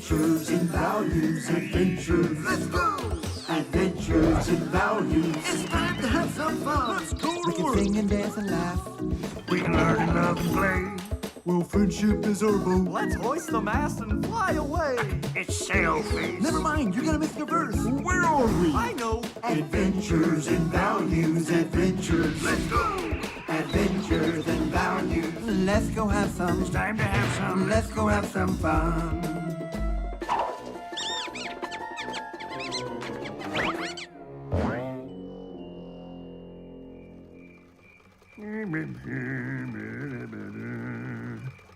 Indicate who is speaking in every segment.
Speaker 1: Adventures in values, adventures.
Speaker 2: Let's go!
Speaker 1: Adventures in values.
Speaker 2: It's time to have some fun. Let's go
Speaker 3: We
Speaker 2: to
Speaker 3: can
Speaker 2: work.
Speaker 3: sing and dance and laugh.
Speaker 4: We can learn and love and play.
Speaker 1: Well, friendship is our boat.
Speaker 2: Let's hoist the mast and fly away.
Speaker 4: It's sailfish.
Speaker 3: Never mind, you're gonna miss your verse.
Speaker 1: Where are we?
Speaker 2: I know.
Speaker 1: Adventures in values, adventures.
Speaker 4: Let's go.
Speaker 1: Adventures in values.
Speaker 3: Let's go have some.
Speaker 4: Time to have some.
Speaker 3: Let's go have some fun.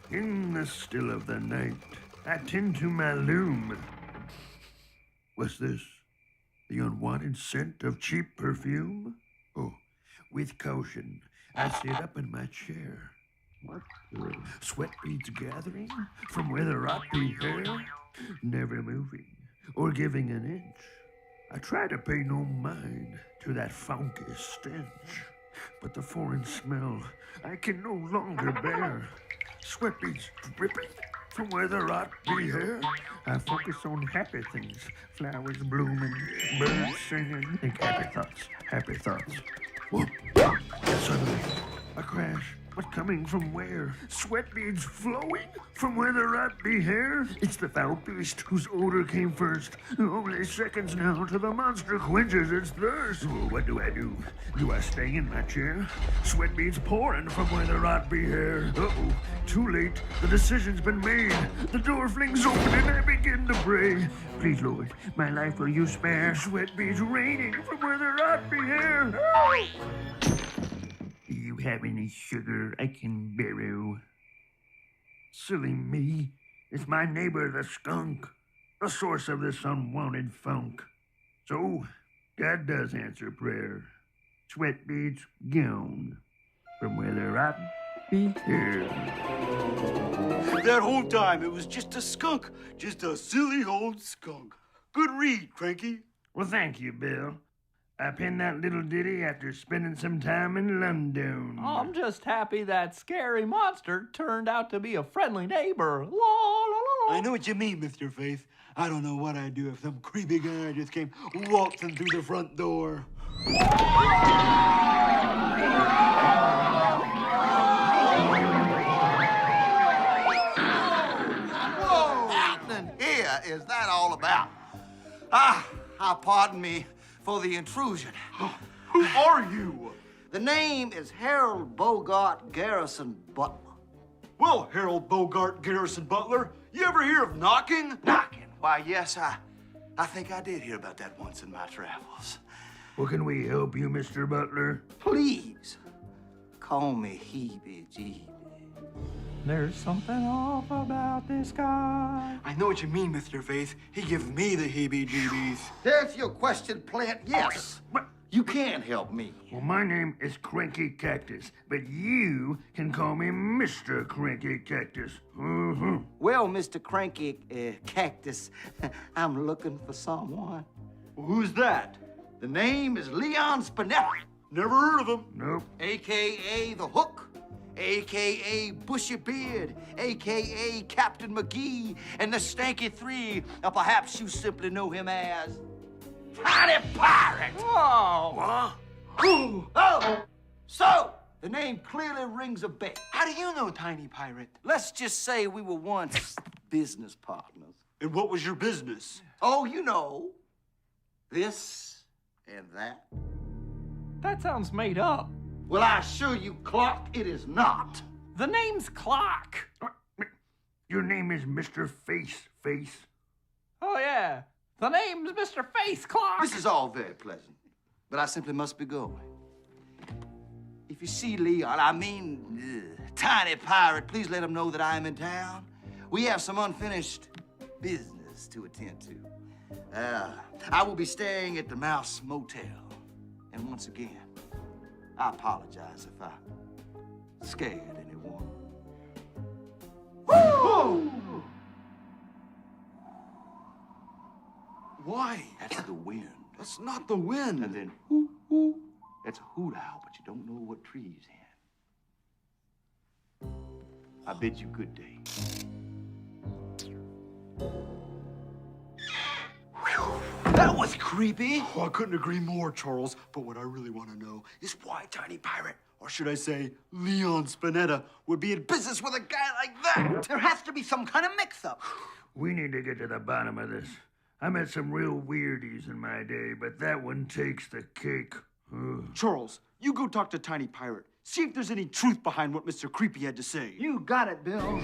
Speaker 4: In the still of the night, I tend to my loom. What's this? The unwanted scent of cheap perfume? Oh, with caution, I sit up in my chair. What? Sweat beads gathering from where the rocky hair, never moving or giving an inch. I try to pay no mind to that funky stench, but the foreign smell I can no longer bear. Sweat beads dripping from where the rot be hair. I focus on happy things, flowers blooming, birds singing. Think happy thoughts. Whoop! Suddenly, a crash. But coming from where? Sweat beads flowing from where the rot be hair? It's the foul beast whose odor came first. Only seconds now till the monster quenches its thirst. Oh, what do? Do I stay in my chair? Sweat beads pouring from where the rot be hair. Uh-oh, too late. The decision's been made. The door flings open and I begin to pray. Please, Lord, my life will you spare? Sweat beads raining from where the rot be hair. Do you have any sugar I can borrow? Silly me. It's my neighbor, the skunk, the source of this unwanted funk. So, God does answer prayer. Sweat beads gone from where the rot be here.
Speaker 5: That whole time, it was just a skunk. Just a silly old skunk. Good read, Cranky.
Speaker 4: Well, thank you, Bill. I penned that little ditty after spending some time in London.
Speaker 6: I'm just happy that scary monster turned out to be a friendly neighbor. La, la, la, la.
Speaker 5: I know what you mean, Mr. Faith. I don't know what I'd do if some creepy guy just came waltzing through the front door.
Speaker 2: Whoa! Happening here is that all about? Pardon me for the intrusion.
Speaker 5: Who are you?
Speaker 2: The name is Harold Bogart Garrison Butler.
Speaker 5: Well, Harold Bogart Garrison Butler, you ever hear of knocking?
Speaker 2: Knocking? Why, yes, I think I did hear about that once in my travels.
Speaker 4: Well, can we help you, Mr. Butler?
Speaker 2: Please, call me Heebie-Jeebie.
Speaker 6: There's something off about this guy.
Speaker 5: I know what you mean, Mr. Faith. He gives me the heebie-jeebies.
Speaker 2: To answer your question, Plant, yes.
Speaker 4: What?
Speaker 2: You can help me.
Speaker 4: Well, my name is Cranky Cactus, but you can call me Mr. Cranky Cactus. Mm-hmm.
Speaker 2: Well, Mr. Cranky Cactus, I'm looking for someone.
Speaker 5: Who's that?
Speaker 2: The name is Leon Spinelli,
Speaker 5: Never heard of him.
Speaker 4: Nope.
Speaker 2: a.k.a. The Hook, a.k.a. Bushy Beard, a.k.a. Captain McGee, and the Stanky Three, or perhaps you simply know him as Tiny Pirate.
Speaker 6: Whoa!
Speaker 4: What?
Speaker 2: Oh, so the name clearly rings a bell.
Speaker 5: How do you know Tiny Pirate?
Speaker 2: Let's just say we were once business partners.
Speaker 5: And what was your business?
Speaker 2: Oh, you know, this and that.
Speaker 6: That sounds made up.
Speaker 2: Well, I assure you, Clark, it is not.
Speaker 6: The name's Clock.
Speaker 4: Your name is Mr. Face.
Speaker 6: Oh, yeah. The name's Mr. Face Clock.
Speaker 2: This is all very pleasant, but I simply must be going. If you see Leon, Tiny Pirate, please let him know that I am in town. We have some unfinished business to attend to. I will be staying at the Mouse Motel. And once again, I apologize if I scared anyone. Woo!
Speaker 5: Why?
Speaker 2: That's the wind.
Speaker 5: That's not the wind.
Speaker 2: And then hoo hoo. That's a hoot owl, but you don't know what tree he's in. I bid you good day.
Speaker 5: was creepy. Oh, I couldn't agree more, Charles. But what I really want to know is why Tiny Pirate, or should I say Leon Spinetta, would be in business with a guy like that.
Speaker 3: There has to be some kind of mix-up.
Speaker 4: We need to get to the bottom of this. I met some real weirdies in my day, but that one takes the cake. Ugh.
Speaker 5: Charles, you go talk to Tiny Pirate. See if there's any truth behind what Mr. Creepy had to say.
Speaker 3: You got it, Bill.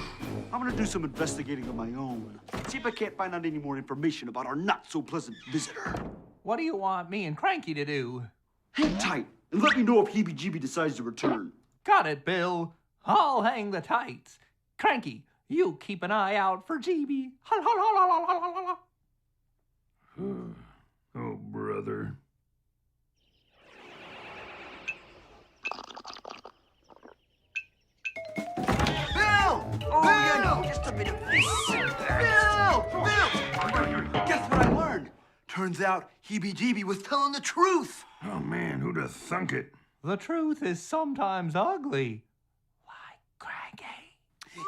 Speaker 5: I'm gonna do some investigating of my own. See if I can't find out any more information about our not-so-pleasant visitor.
Speaker 6: What do you want me and Cranky to do?
Speaker 5: Hang tight and let me know if Heebie-Jeebie decides to return.
Speaker 6: Got it, Bill. I'll hang the tights. Cranky, you keep an eye out for GB.
Speaker 4: Oh, brother.
Speaker 3: Bill! Oh, you know, just a bit of Bill! Guess what I learned? Turns out Heebie-Jeebie was telling the truth.
Speaker 4: Oh, man, who'd have thunk it?
Speaker 6: The truth is sometimes ugly. Like Cranky.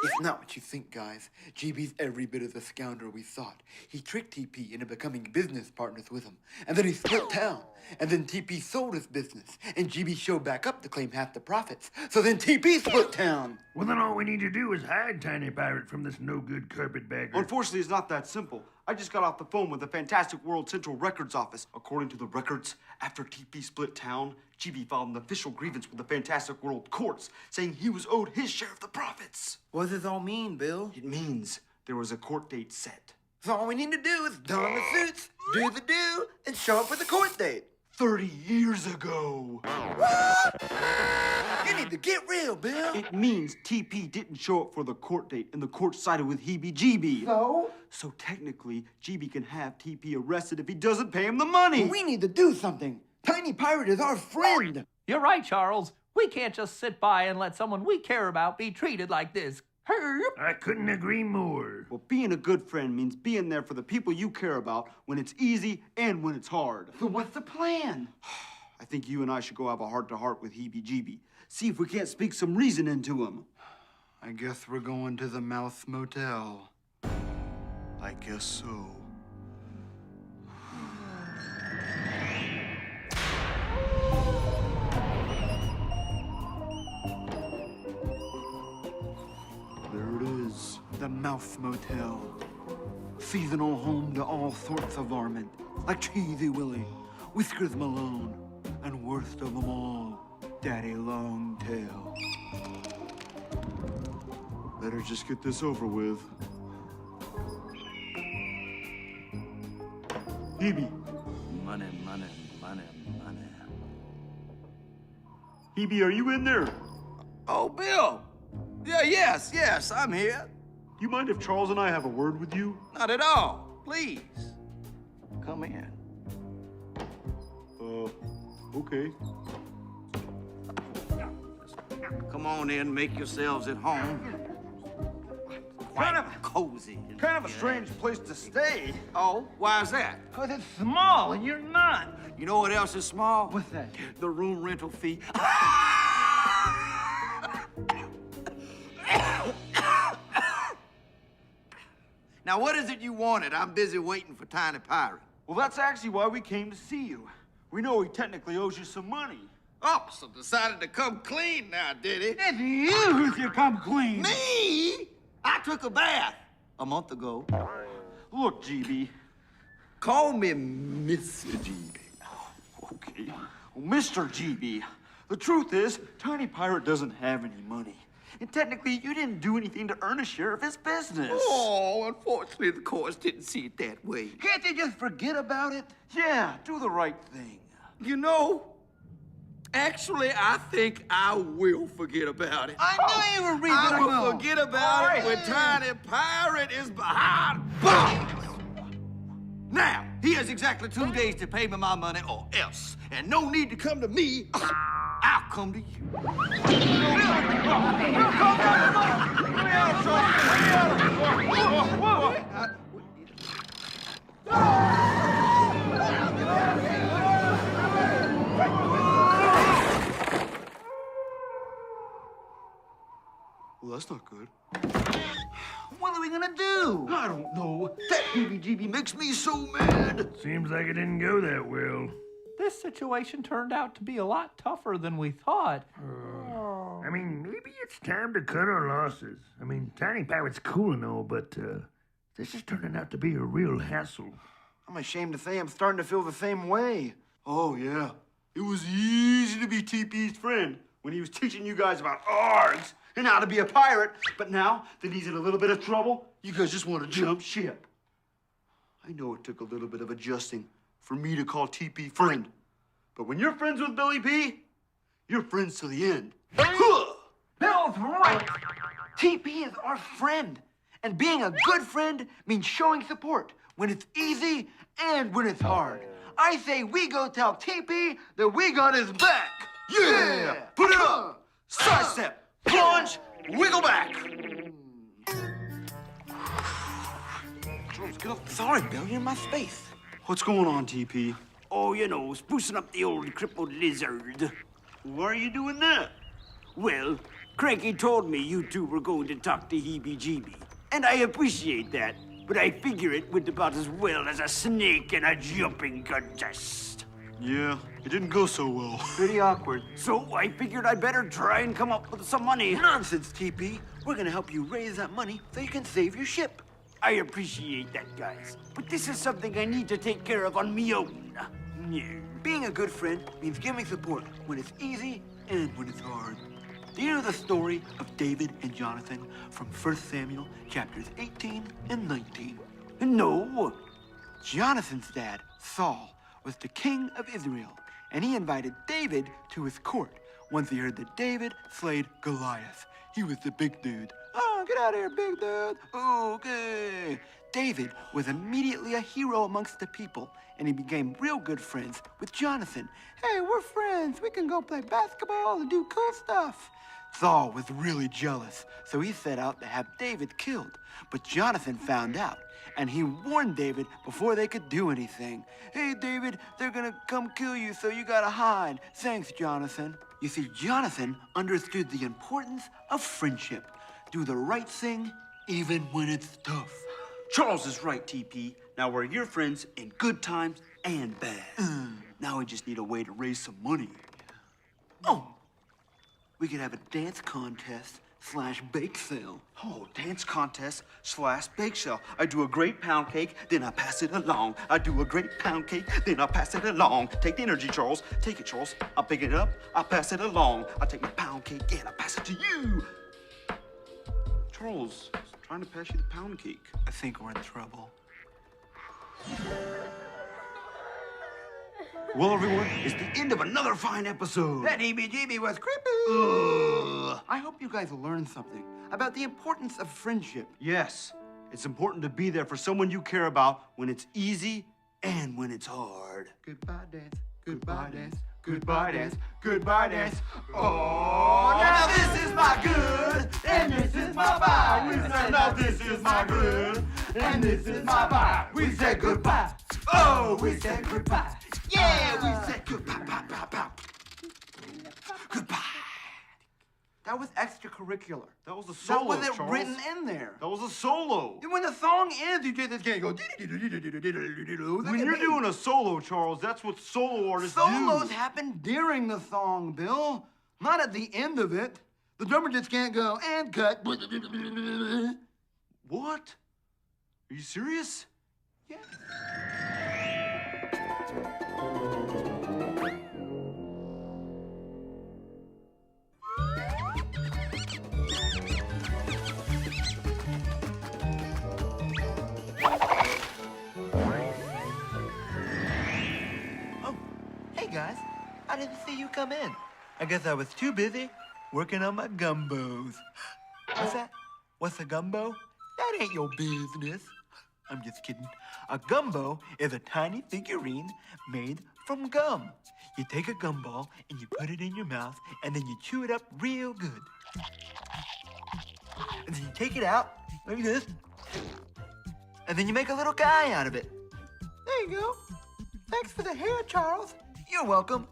Speaker 3: It's not what you think, guys. GB's every bit of the scoundrel we thought. He tricked TP into becoming business partners with him, and then he split town. And then TP sold his business, and GB showed back up to claim half the profits. So then TP split town.
Speaker 4: Well, then all we need to do is hide Tiny Pirate from this no-good carpetbagger.
Speaker 5: Unfortunately, it's not that simple. I just got off the phone with the Fantastic World Central Records office. According to the records, after TP split town, GB filed an official grievance with the Fantastic World courts, saying he was owed his share of the profits.
Speaker 3: What does this all mean, Bill?
Speaker 5: It means there was a court date set.
Speaker 3: So all we need to do is don the suits, do the do, and show up for the court date.
Speaker 5: 30 years ago.
Speaker 3: You need to get real, Bill.
Speaker 5: It means TP didn't show up for the court date, and the court sided with Heebie-Jeebie.
Speaker 3: So?
Speaker 5: So technically, GB can have TP arrested if he doesn't pay him the money.
Speaker 3: We need to do something. Tiny Pirate is our friend.
Speaker 6: You're right, Charles. We can't just sit by and let someone we care about be treated like this. Herb.
Speaker 4: I couldn't agree more.
Speaker 5: Well, being a good friend means being there for the people you care about when it's easy and when it's hard.
Speaker 3: So what's the plan?
Speaker 5: I think you and I should go have a heart-to-heart with Heebie-Jeebie. See if we can't speak some reason into him.
Speaker 1: I guess we're going to the Mouth Motel.
Speaker 5: I guess so.
Speaker 1: There it is, the Mouth Motel. Seasonal home to all sorts of varmint, like Cheesy Willie, Whiskers Malone, and worst of them all, Daddy Longtail.
Speaker 5: Better just get this over with. Heebie.
Speaker 2: Money, money, money, money.
Speaker 5: Heebie, are you in there?
Speaker 2: Oh, Bill. Yeah, yes, I'm here.
Speaker 5: Do you mind if Charles and I have a word with you?
Speaker 2: Not at all. Please. Come in.
Speaker 5: Okay.
Speaker 2: Come on in, make yourselves at home. Quite cozy.
Speaker 5: Kind of a strange place to stay.
Speaker 2: Oh, why's that?
Speaker 3: Because it's small and you're not.
Speaker 2: You know what else is small?
Speaker 3: What's that?
Speaker 2: The room rental fee. Now, what is it you wanted? I'm busy waiting for Tiny Pirate.
Speaker 5: Well, that's actually why we came to see you. We know he technically owes you some money.
Speaker 2: Oh, so decided to come clean now, did he?
Speaker 3: It's you who should come clean.
Speaker 2: Me? I took a bath a month ago.
Speaker 5: Look, GB.
Speaker 2: Call me Mr. GB.
Speaker 5: Okay. Well, Mr. GB, the truth is, Tiny Pirate doesn't have any money. And technically, you didn't do anything to earn a share of his business.
Speaker 2: Oh, unfortunately, the courts didn't see it that way.
Speaker 3: Can't you just forget about it?
Speaker 5: Yeah, do the right thing.
Speaker 2: You know, actually, I think I will forget about it.
Speaker 3: I knew you were
Speaker 2: I will
Speaker 3: reasonable.
Speaker 2: forget about it when Tiny Pirate is behind bars. Now, he has exactly 2 days to pay me my money or else. And no need to come to me. I'll come to you.
Speaker 5: Well, that's not good.
Speaker 2: What are we gonna do?
Speaker 1: I don't know. That heebie-jeebie makes me so mad.
Speaker 4: Seems like it didn't go that well.
Speaker 6: This situation turned out to be a lot tougher than we thought.
Speaker 4: I mean, maybe it's time to cut our losses. I mean, Tiny Pirate's cool and all, but this is turning out to be a real hassle.
Speaker 2: I'm ashamed to say I'm starting to feel the same way.
Speaker 5: Oh, yeah. It was easy to be TP's friend when he was teaching you guys about args and how to be a pirate. But now that he's in a little bit of trouble, you guys just want to jump ship. I know it took a little bit of adjusting for me to call TP friend. But when you're friends with Billy P, you're friends to the end.
Speaker 2: Bill's right. TP is our friend. And being a good friend means showing support when it's easy and when it's hard. I say we go tell TP that we got his back.
Speaker 5: Yeah! Put it up! Sidestep! Plunge! Wiggle back!
Speaker 2: Get off. Sorry, Bill, you're in my space.
Speaker 5: What's going on, TP?
Speaker 7: Oh, you know, sprucing up the old crippled lizard.
Speaker 5: Why are you doing that?
Speaker 7: Well, Cranky told me you two were going to talk to Heebie Jeebie, and I appreciate that, but I figure it went about as well as a snake in a jumping contest.
Speaker 5: Yeah, it didn't go so well.
Speaker 2: Pretty awkward.
Speaker 7: So I figured I'd better try and come up with some money.
Speaker 2: Nonsense, TP. We're gonna help you raise that money so you can save your ship.
Speaker 7: I appreciate that, guys, but this is something I need to take care of on me own. Yeah.
Speaker 2: Being a good friend means giving support when it's easy and when it's hard. Do you know the story of David and Jonathan from 1 Samuel chapters 18 and 19?
Speaker 7: No.
Speaker 2: Jonathan's dad, Saul, was the king of Israel, and he invited David to his court once he heard that David slayed Goliath. He was the big dude. Oh, get out of here, big dude. Okay. David was immediately a hero amongst the people, and he became real good friends with Jonathan. Hey, we're friends. We can go play basketball and do cool stuff. Saul was really jealous, so he set out to have David killed. But Jonathan found out, and he warned David before they could do anything. Hey, David, they're gonna come kill you, so you gotta hide. Thanks, Jonathan. You see, Jonathan understood the importance of friendship. Do the right thing, even when it's tough.
Speaker 5: Charles is right, TP. Now we're your friends in good times and bad. Now we just need a way to raise some money.
Speaker 2: Oh, we could have a dance contest / bake sale.
Speaker 5: Oh, dance contest / bake sale. I do a great pound cake, then I pass it along. I do a great pound cake, then I pass it along. Take the energy, Charles. Take it, Charles. I'll pick it up, I'll pass it along. I take my pound cake and I pass it to you. Charles, I'm trying to pass you the pound cake.
Speaker 2: I think we're in trouble.
Speaker 5: Well, everyone, it's the end of another fine episode.
Speaker 2: That heebie-jeebie was creepy. I hope you guys learned something about the importance of friendship.
Speaker 5: Yes, it's important to be there for someone you care about when it's easy and when it's hard.
Speaker 2: Goodbye, dance. Goodbye, dance. Goodbye, dance. Goodbye, dance. Oh,
Speaker 5: Now this is my good, and this is my bye. We say now this is my good, and this is my bye. We say goodbye. Oh, we say goodbye. Yeah, we say goodbye. Bye, bye, bye. Goodbye.
Speaker 2: that was extracurricular.
Speaker 5: That was a
Speaker 2: That
Speaker 5: solo,
Speaker 2: wasn't
Speaker 5: Charles.
Speaker 2: written in there.
Speaker 5: That was a solo.
Speaker 2: And when the song ends, you just can't go.
Speaker 5: When you're doing a solo, Charles, that's what solo artists
Speaker 2: Solos
Speaker 5: do.
Speaker 2: happen during the song, Bill, not at the end of it. The drummer just can't go and cut.
Speaker 5: What? Are you serious?
Speaker 2: Yeah. Oh, hey guys. I didn't see you come in. I guess I was too busy working on my gumbos. What's that? What's a gumbo? That ain't your business. I'm just kidding. A gumbo is a tiny figurine made from gum. You take a gumball and you put it in your mouth and then you chew it up real good. And then you take it out like this. And then you make a little guy out of it. There you go. Thanks for the hair, Charles. You're welcome.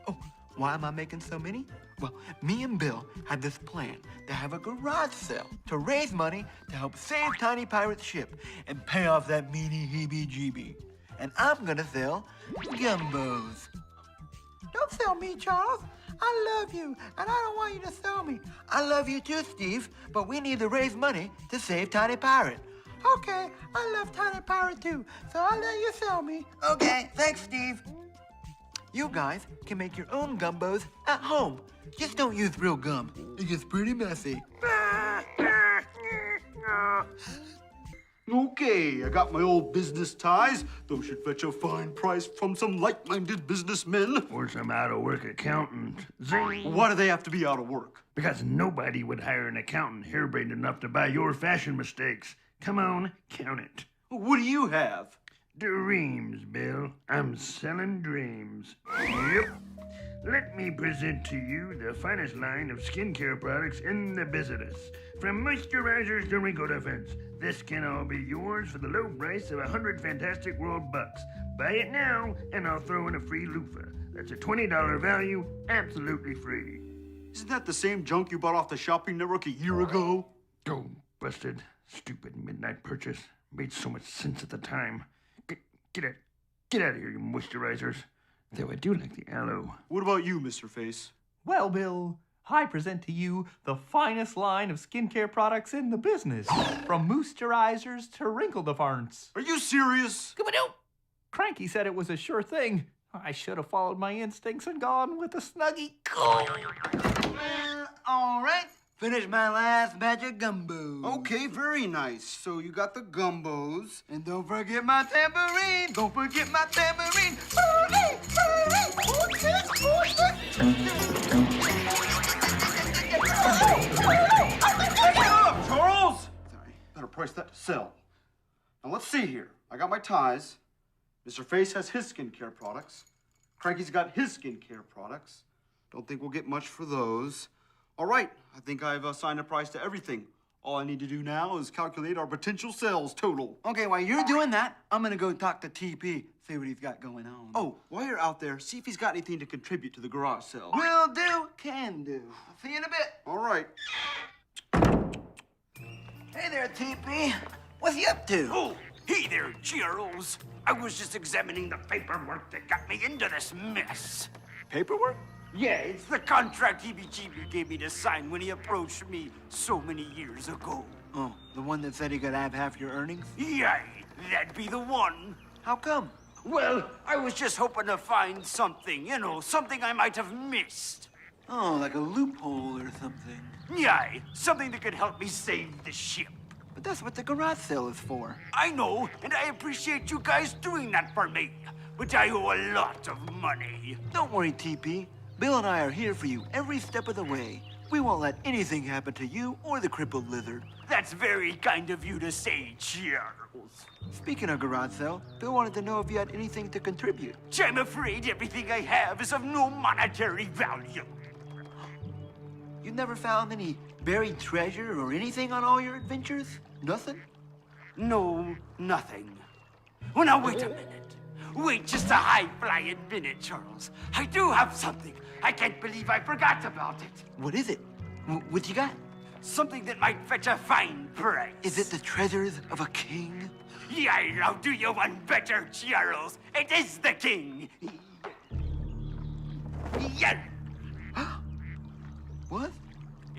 Speaker 2: Oh, why am I making so many?
Speaker 3: Well, me and Bill had this plan to have a garage sale to raise money to help save Tiny Pirate's ship and pay off that meanie heebie-jeebie. And I'm gonna sell gumbos. Don't sell me, Charles. I love you, and I don't want you to sell me. I love you too, Steve, but we need to raise money to save Tiny Pirate. Okay, I love Tiny Pirate too, so I'll let you sell me. Okay, thanks, Steve. You guys can make your own gumbos at home. Just don't use real gum. It gets pretty messy.
Speaker 5: Okay, I got my old business ties. Those should fetch a fine price from some like-minded businessmen.
Speaker 4: Or some out-of-work accountant. Zing!
Speaker 5: Why do they have to be out of work?
Speaker 4: Because nobody would hire an accountant harebrained enough to buy your fashion mistakes. Come on, count it.
Speaker 5: What do you have?
Speaker 4: Dreams, Bill. I'm selling dreams. Yep. Let me present to you the finest line of skincare products in the business. From moisturizers to wrinkle defense, this can all be yours for the low price of 100 fantastic world bucks. Buy it now, and I'll throw in a free loofah. That's a $20 value, absolutely free.
Speaker 5: Isn't that the same junk you bought off the shopping network a year ago?
Speaker 4: Oh, busted. Stupid midnight purchase. Made so much sense at the time. Get out of here, you moisturizers. Though I do like the aloe.
Speaker 5: What about you, Mr. Face?
Speaker 6: Well, Bill, I present to you the finest line of skincare products in the business. From moisturizers to wrinkle defense.
Speaker 5: Are you serious?
Speaker 6: Cranky said it was a sure thing. I should have followed my instincts and gone with the Snuggie.
Speaker 3: All right, finish my last batch of gumbos.
Speaker 5: Okay, very nice. So you got the gumbos.
Speaker 3: And don't forget my tambourine. Don't forget my tambourine.
Speaker 5: Charles! Sorry, better price that to sell. Now let's see here. I got my ties. Mr. Face has his skincare products. Cranky's got his skincare products. Don't think we'll get much for those. All right, I think I've assigned a price to everything. All I need to do now is calculate our potential sales total.
Speaker 3: Okay, while you're doing that, I'm gonna go talk to TP, see what he's got going on.
Speaker 5: Oh, while you're out there, see if he's got anything to contribute to the garage sale.
Speaker 3: Will do, can do. I'll see you in a bit.
Speaker 5: All right.
Speaker 3: Hey there, TP. What's you up to?
Speaker 7: Oh, hey there, Charles. I was just examining the paperwork that got me into this mess.
Speaker 3: Paperwork?
Speaker 7: Yeah, it's the contract heebie-jeebie gave me to sign when he approached me so many years ago.
Speaker 3: Oh, the one that said he could have half your earnings?
Speaker 7: Yay, that'd be the one.
Speaker 3: How come?
Speaker 7: Well, I was just hoping to find something, something I might have missed.
Speaker 3: Oh, like a loophole or something.
Speaker 7: Yay, something that could help me save the ship.
Speaker 3: But that's what the garage sale is for.
Speaker 7: I know, and I appreciate you guys doing that for me. But I owe a lot of money.
Speaker 3: Don't worry, TP. Bill and I are here for you every step of the way. We won't let anything happen to you or the crippled lizard.
Speaker 7: That's very kind of you to say, Charles.
Speaker 3: Speaking of garage sale, Bill wanted to know if you had anything to contribute.
Speaker 7: I'm afraid everything I have is of no monetary value.
Speaker 3: You never found any buried treasure or anything on all your adventures? Nothing?
Speaker 7: No, nothing. Well, now, wait a minute. Wait just a high-flying minute, Charles. I do have something. I can't believe I forgot about it.
Speaker 3: What is it? What you got?
Speaker 7: Something that might fetch a fine price.
Speaker 3: Is it the treasures of a king?
Speaker 7: Yeah, I'll do you one better, Charles. It is the king. Yeah.
Speaker 3: What?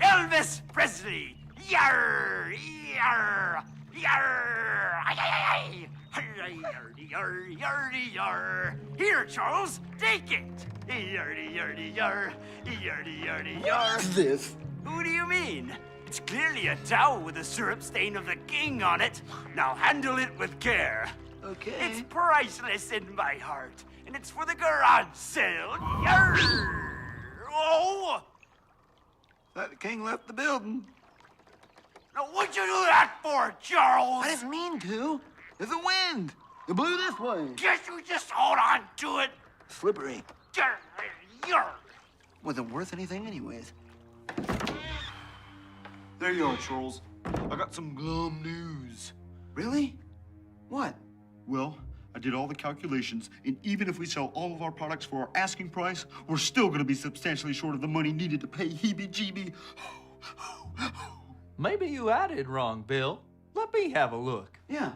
Speaker 7: Elvis Presley. Yar, yar, yar. Ay, ay, ay. Yardy, yar, yardy, yar. Here, Charles, take it. Yardy, yardy, yar. Yardy, yardy, yar.
Speaker 3: This?
Speaker 7: Who do you mean? It's clearly a towel with a syrup stain of the king on it. Now handle it with care.
Speaker 3: Okay.
Speaker 7: It's priceless in my heart, and it's for the garage sale. Yar! Oh!
Speaker 3: The king left the building.
Speaker 7: Now, what'd you do that for, Charles?
Speaker 3: I didn't mean to. There's a wind. It blew this way.
Speaker 7: Can't you just hold on to it?
Speaker 3: Slippery.
Speaker 7: Yar! Yar!
Speaker 3: Wasn't worth anything anyways.
Speaker 5: There you are, Charles. I got some glum news.
Speaker 3: Really? What?
Speaker 5: Well, I did all the calculations, and even if we sell all of our products for our asking price, we're still gonna be substantially short of the money needed to pay Heebie-Jeebie.
Speaker 6: Maybe you added wrong, Bill. Let me have a look.
Speaker 5: Yeah.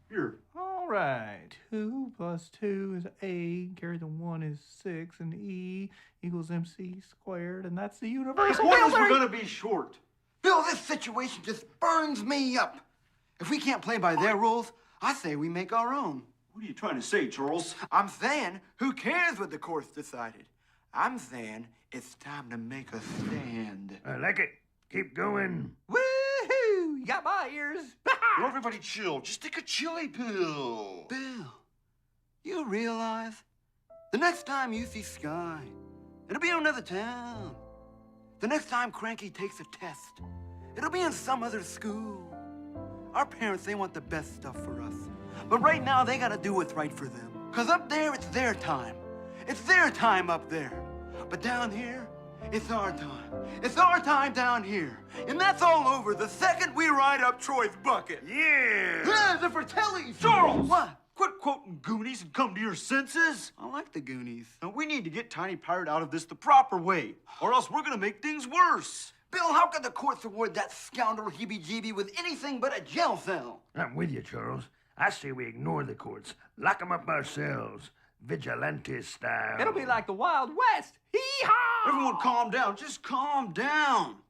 Speaker 5: Here.
Speaker 6: All right. 2 plus 2 is 8. Carry the 1 is 6. And E equals MC squared. And that's the universal
Speaker 5: What is
Speaker 6: theory.
Speaker 5: we're gonna be short?
Speaker 2: Bill, this situation just burns me up. If we can't play by their rules, I say we make our own.
Speaker 5: What are you trying to say, Charles?
Speaker 2: I'm saying, who cares what the court's decided? I'm saying it's time to make a stand.
Speaker 4: I like it. Keep going.
Speaker 6: Woohoo! You got my ears.
Speaker 5: Well, everybody chill. Just take a chili pill.
Speaker 2: Bill, you realize the next time you see Sky, it'll be in another town. The next time Cranky takes a test, it'll be in some other school. Our parents, they want the best stuff for us. But right now, they gotta do what's right for them. 'Cause up there, it's their time. It's their time up there. But down here, it's our time. It's our time down here. And that's all over the second we ride up Troy's bucket.
Speaker 4: Yeah!
Speaker 2: Yeah, the Fratellis!
Speaker 5: Charles!
Speaker 2: What?
Speaker 5: Quit quoting Goonies and come to your senses.
Speaker 2: I like the Goonies.
Speaker 5: Now, we need to get Tiny Pirate out of this the proper way, or else we're gonna make things worse.
Speaker 2: Bill, how could the courts award that scoundrel Heebie-Jeebie with anything but a jail cell?
Speaker 4: I'm with you, Charles. I say we ignore the courts. Lock 'em up ourselves. Vigilante style.
Speaker 6: It'll be like the Wild West. Hee-haw!
Speaker 5: Everyone calm down. Just calm down.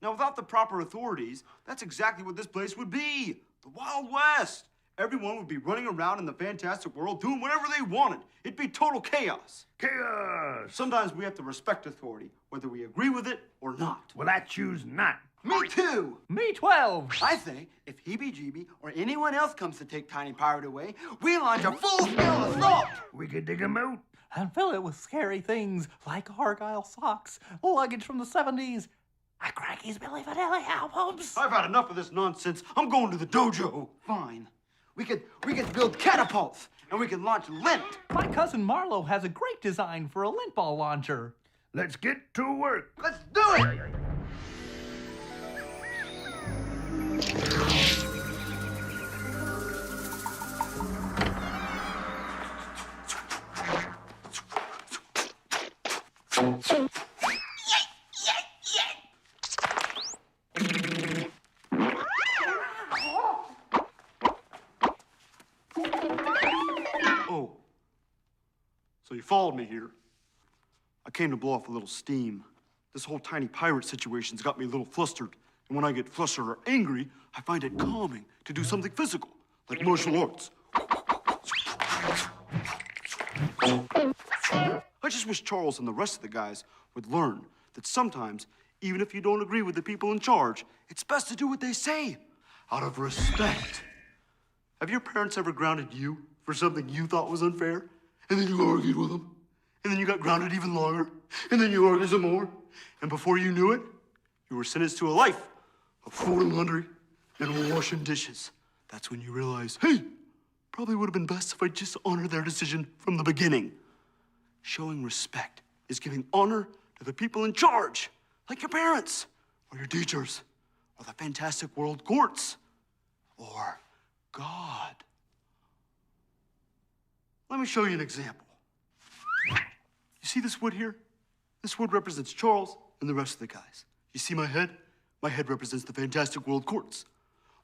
Speaker 5: Now, without the proper authorities, that's exactly what this place would be. The Wild West. Everyone would be running around in the fantastic world doing whatever they wanted. It'd be total chaos.
Speaker 4: Chaos!
Speaker 5: Sometimes we have to respect authority, whether we agree with it or not.
Speaker 4: Well, I choose not.
Speaker 2: Me too!
Speaker 6: Me 12.
Speaker 2: I say, if Heebie-Jeebie or anyone else comes to take Tiny Pirate away, we launch a full-scale assault!
Speaker 4: We could dig 'em out.
Speaker 6: And fill it with scary things like Argyle socks, luggage from the 70s, and Cranky's Billy Vanilli albums.
Speaker 5: I've had enough of this nonsense. I'm going to the dojo.
Speaker 2: Fine. We could build catapults, and we could launch lint.
Speaker 6: My cousin Marlo has a great design for a lint ball launcher.
Speaker 4: Let's get to work.
Speaker 2: Let's do it!
Speaker 5: Oh. So you followed me here. I came to blow off a little steam. This whole Tiny Pirate situation's got me a little flustered. And when I get flustered or angry, I find it calming to do something physical, like martial arts. I just wish Charles and the rest of the guys would learn that sometimes, even if you don't agree with the people in charge, it's best to do what they say, out of respect. Have your parents ever grounded you for something you thought was unfair? And then you argued with them? And then you got grounded even longer? And then you argued some more? And before you knew it, you were sentenced to a life of folding laundry and washing dishes. That's when you realize, hey, probably would have been best if I just honored their decision from the beginning. Showing respect is giving honor to the people in charge, like your parents, or your teachers, or the fantastic world courts, or God. Let me show you an example. You see this wood here? This wood represents Charles and the rest of the guys. You see my head? My head represents the fantastic world courts.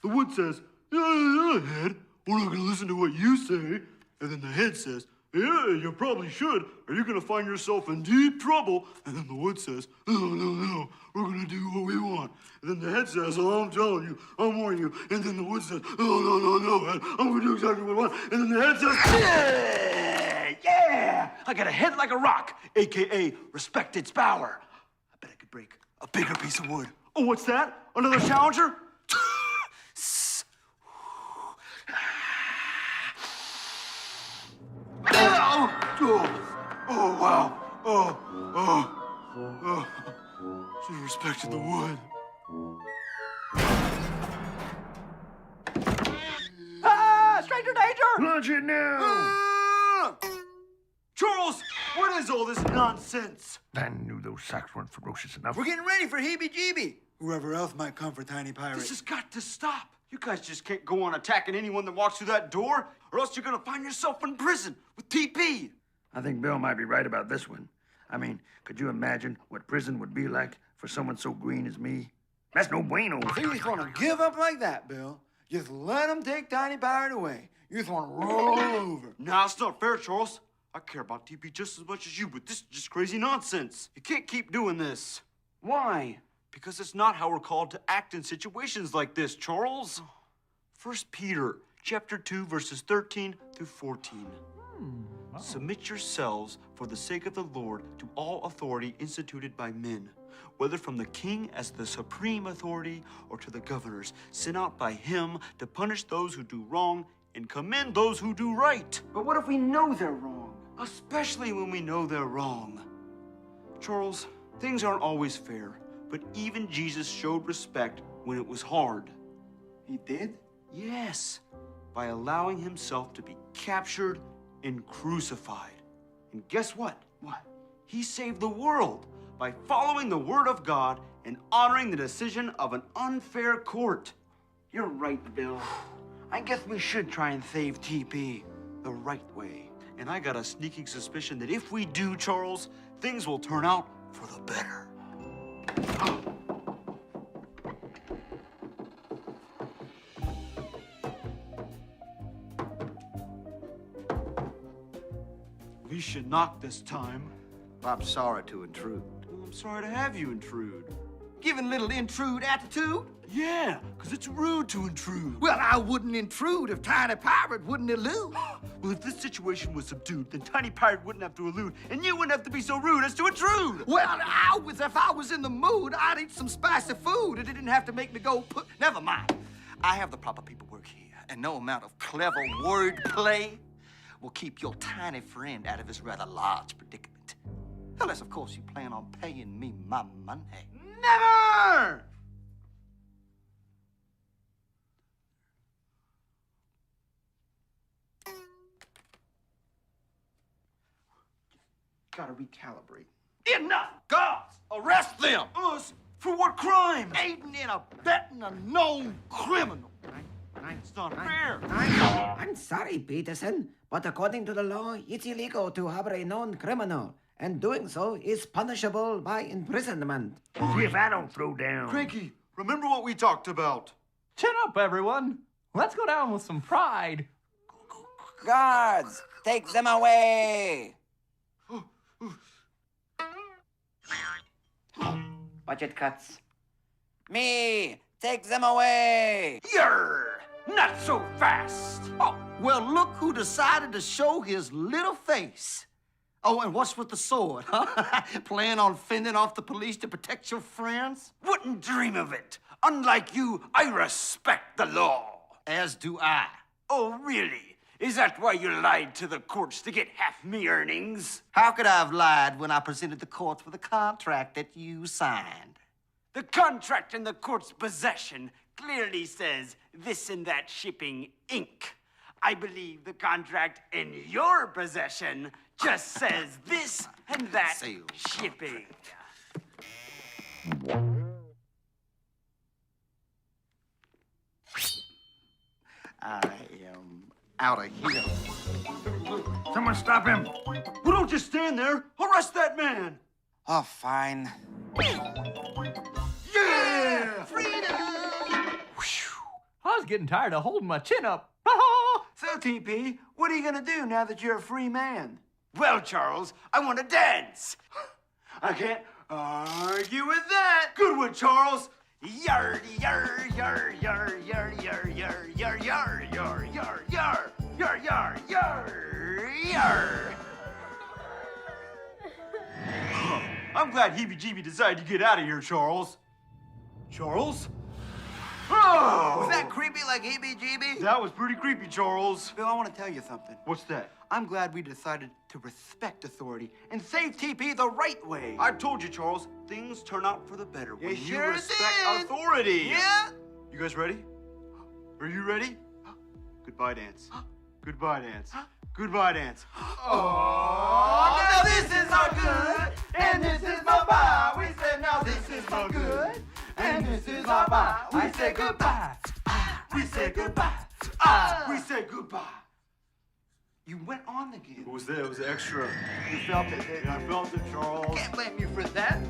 Speaker 5: The wood says, yeah, head, we're not gonna listen to what you say. And then the head says, yeah, you probably should, or you're gonna find yourself in deep trouble. And then the wood says, no, we're gonna do what we want. And then the head says, oh, I'm telling you, I'm warning you. And then the wood says, no, head, I'm gonna do exactly what I want. And then the head says, yeah, I got a head like a rock, AKA respect its power. I bet I could break a bigger piece of wood. Oh, what's that? Another challenger? Oh, wow. Should have respected the wood.
Speaker 6: Ah! Stranger danger!
Speaker 4: Launch it now!
Speaker 5: Ah! Charles, what is all this nonsense?
Speaker 4: I knew those socks weren't ferocious enough.
Speaker 2: We're getting ready for Heebie-Jeebie. Whoever else might come for Tiny Pirate.
Speaker 5: This has got to stop. You guys just can't go on attacking anyone that walks through that door, or else you're gonna find yourself in prison with TP.
Speaker 4: I think Bill might be right about this one. I mean, could you imagine what prison would be like for someone so green as me? That's no bueno.
Speaker 3: You just want to give up like that, Bill. Just let them take Tiny Pirate away. You just want to roll over.
Speaker 5: Nah, it's not fair, Charles. I care about TP just as much as you, but this is just crazy nonsense. You can't keep doing this.
Speaker 7: Why?
Speaker 5: Because it's not how we're called to act in situations like this, Charles. 1 Peter chapter 2, verses 13 through 14. Submit yourselves for the sake of the Lord to all authority instituted by men, whether from the king as the supreme authority or to the governors, sent out by him to punish those who do wrong and commend those who do right.
Speaker 7: But what if we know they're wrong?
Speaker 5: Especially when we know they're wrong. Charles, things aren't always fair, but even Jesus showed respect when it was hard.
Speaker 3: He did?
Speaker 5: Yes, by allowing himself to be captured and crucified. And guess what?
Speaker 3: What?
Speaker 5: He saved the world by following the word of God and honoring the decision of an unfair court.
Speaker 7: You're right, Bill. I guess we should try and save TP the right way.
Speaker 5: And I got a sneaking suspicion that if we do, Charles, things will turn out for the better. We should knock this time.
Speaker 2: I'm sorry to intrude.
Speaker 5: Well, I'm sorry to have you intrude.
Speaker 2: Giving little intrude attitude?
Speaker 5: Yeah, because it's rude to intrude.
Speaker 2: Well, I wouldn't intrude if Tiny Pirate wouldn't elude.
Speaker 5: Well, if this situation was subdued, then Tiny Pirate wouldn't have to elude, and you wouldn't have to be so rude as to intrude.
Speaker 2: Well, if I was in the mood, I'd eat some spicy food. It didn't have to make me go put. Never mind. I have the proper paperwork here, and no amount of clever wordplay will keep your tiny friend out of his rather large predicament. Unless, of course, you plan on paying me my money.
Speaker 5: Never!
Speaker 3: Gotta recalibrate.
Speaker 2: Enough! Guards, arrest them!
Speaker 5: Us? For what crime?
Speaker 2: Aiding and abetting a known criminal.
Speaker 5: It's not fair.
Speaker 8: I'm sorry, Peterson, but according to the law, it's illegal to harbor a known criminal, and doing so is punishable by imprisonment.
Speaker 4: See if I don't throw down.
Speaker 5: Cranky, remember what we talked about.
Speaker 6: Chin up, everyone. Let's go down with some pride.
Speaker 8: Guards, take them away! Budget cuts. Me, take them away!
Speaker 2: Yer! Not so fast! Oh, well, look who decided to show his little face. Oh, and what's with the sword, huh? Plan on fending off the police to protect your friends?
Speaker 7: Wouldn't dream of it. Unlike you, I respect the law.
Speaker 2: As do I.
Speaker 7: Oh, really? Is that why you lied to the courts to get half me earnings?
Speaker 2: How could I have lied when I presented the courts with a contract that you signed?
Speaker 7: The contract in the court's possession clearly says this and that shipping Inc. I believe the contract in your possession just says this and that
Speaker 2: Sales.
Speaker 7: shipping.
Speaker 2: I am out of here.
Speaker 4: Someone stop him.
Speaker 5: Well, don't just stand there. Arrest that man.
Speaker 8: Oh, fine.
Speaker 2: Yeah! Freedom!
Speaker 6: I was getting tired of holding my chin up.
Speaker 3: So, TP, what are you gonna do now that you're a free man?
Speaker 7: Well, Charles, I want to dance.
Speaker 5: I can't argue with that. Good one, Charles.
Speaker 7: Yar, yar, yar, yar, yar, yar, yar, yar, yar, yar, yar, yar, yar, yar, yar, yar.
Speaker 5: I'm glad Heebie-Jeebie decided to get out of here, Charles. Charles? Oh!
Speaker 2: Was that creepy like heebie-jeebie?
Speaker 5: That was pretty creepy, Charles.
Speaker 3: Bill, I want to tell you something.
Speaker 5: What's that?
Speaker 3: I'm glad we decided to respect authority and save TP the right way.
Speaker 5: I told you, Charles, things turn out for the better when
Speaker 3: You
Speaker 5: you
Speaker 3: sure
Speaker 5: respect
Speaker 3: did.
Speaker 5: authority.
Speaker 3: Yeah?
Speaker 5: You guys ready? Are you ready? Goodbye, dance. Goodbye, dance. Goodbye, dance.
Speaker 3: Oh, now this is my good, and this is my bye. We said now this is my good, and this is my bye. We say goodbye.
Speaker 5: We say goodbye. We say goodbye.
Speaker 2: You went on again.
Speaker 5: It was there. It was extra.
Speaker 3: You felt it, didn't you?
Speaker 5: I felt it, Charles.
Speaker 3: Can't blame you for that.